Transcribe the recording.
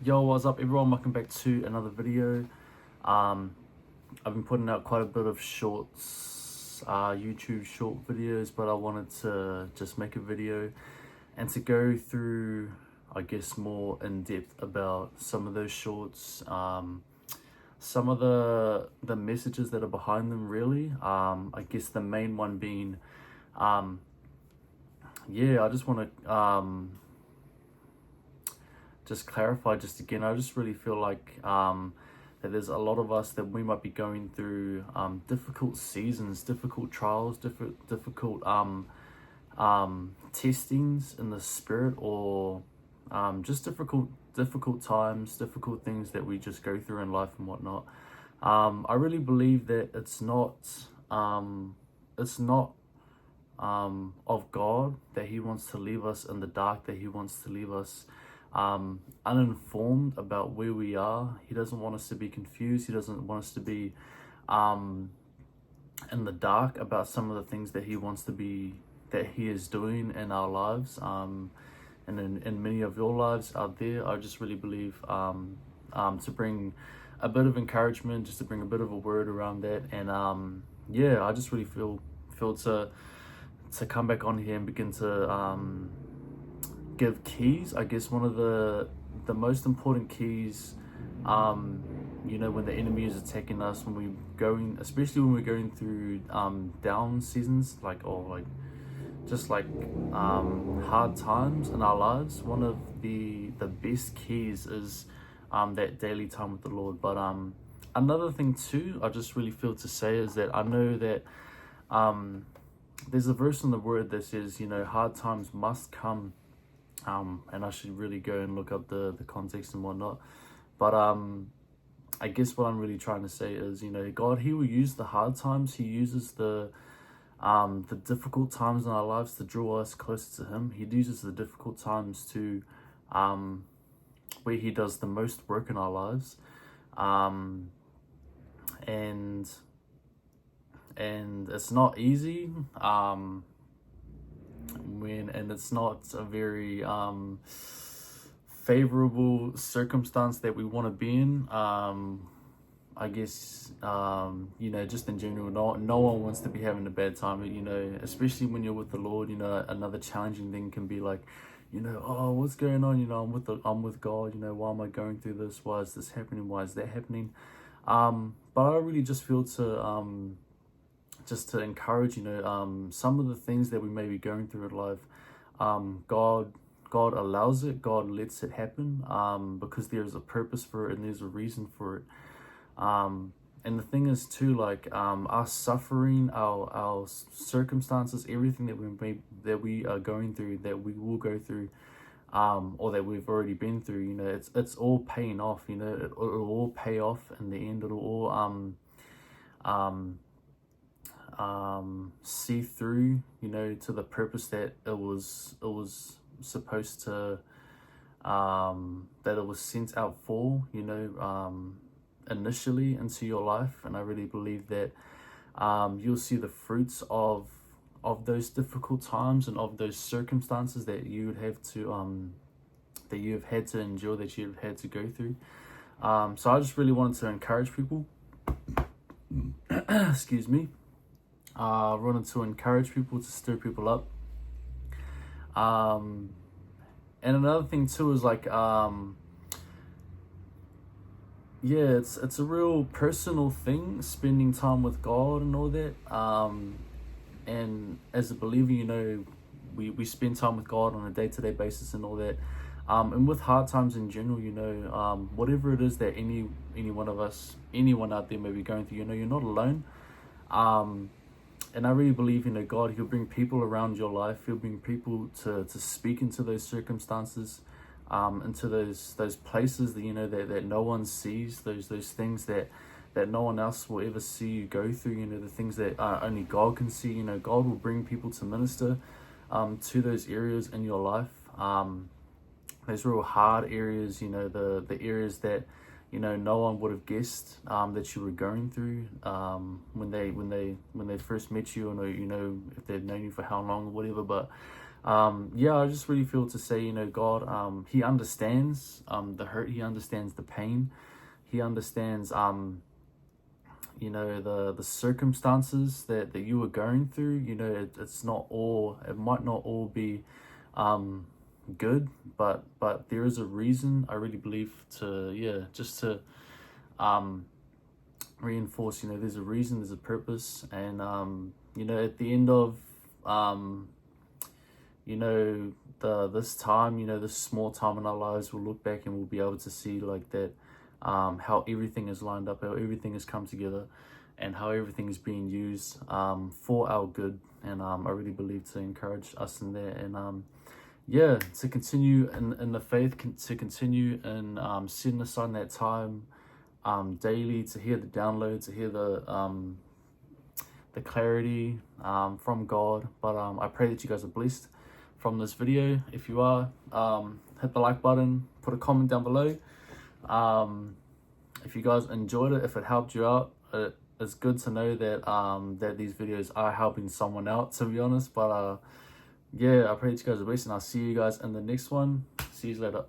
Yo, what's up everyone? Welcome back to another video. Um, I've been putting out quite a bit of shorts, YouTube short videos, but I wanted to just make a video and to go through, I guess, more in depth about some of those shorts, some of the messages that are behind them really. I guess the main one being, I just want to just clarify just again. I just really feel like that there's a lot of us that we might be going through difficult seasons, difficult trials, difficult testings in the spirit, or just difficult times, difficult things that we just go through in life and whatnot. I really believe that it's not of God that He wants to leave us in the dark, that He wants to leave us uninformed about where we are. He doesn't want us to be confused. He doesn't want us to be in the dark about some of the things that that He is doing in our lives, and in many of your lives out there. I just really believe to bring a bit of encouragement, just to bring a bit of a word around that. And I just really feel to come back on here and begin to give keys. I guess one of the most important keys, when the enemy is attacking us, especially when we're going through down seasons, hard times in our lives. One of the best keys is that daily time with the Lord. But another thing too, I just really feel to say is that I know that there's a verse in the Word that says, hard times must come. And I should really go and look up the context and whatnot. But I guess what I'm really trying to say is, God, He will use the hard times. He uses the difficult times in our lives to draw us closer to Him. He uses the difficult times to where He does the most work in our lives. And it's not easy. And it's not a very favorable circumstance that we want to be in. I guess just in general, no one wants to be having a bad time. Especially when you're with the Lord. Another challenging thing can be like, oh, what's going on? I'm with God. Why am I going through this? Why is this happening? Why is that happening? But I really just feel to encourage, some of the things that we may be going through in life. God allows it. God lets it happen because there's a purpose for it and there's a reason for it. And the thing is too, our suffering, our circumstances, everything that we are going through, that we will go through, or that we've already been through, it's all paying off. It'll all pay off in the end. It'll all see through, to the purpose that it was supposed to, that it was sent out for, initially into your life. And I really believe that you'll see the fruits of those difficult times and of those circumstances that you would have to that you have had to endure, that you've had to go through. So I just really wanted to encourage people. Excuse me. Wanted to encourage people, to stir people up. And another thing too is it's a real personal thing, spending time with God and all that. And as a believer, we spend time with God on a day-to-day basis and all that. And with hard times in general, whatever it is that any one of us, anyone out there may be going through, you're not alone. And I really believe, God, He'll bring people around your life. He'll bring people to speak into those circumstances, into those places that, that no one sees, those things that no one else will ever see you go through, the things that only God can see. God will bring people to minister to those areas in your life. Those real hard areas, the areas that, no one would have guessed that you were going through when they first met you, or if they've known you for how long or whatever. But yeah, I just really feel to say, you know, God, he understands the hurt, he understands the pain, he understands you know, the circumstances that you were going through. You know, it's not all, it might not all be good, but there is a reason, I really believe, to, yeah, just to reinforce, you know, there's a reason, there's a purpose. And you know, at the end of you know, this time, you know, this small time in our lives, we'll look back and we'll be able to see like that, how everything is lined up, how everything has come together, and how everything is being used for our good. And I really believe to encourage us in there, and yeah, to continue in the faith, to continue in setting aside that time daily, to hear the download, to hear the clarity from God. But I pray that you guys are blessed from this video. If you are, hit the like button, put a comment down below. If you guys enjoyed it, if it helped you out, it's good to know that that these videos are helping someone out, to be honest. But yeah, I pray that you guys are blessed, and I'll see you guys in the next one. See you later.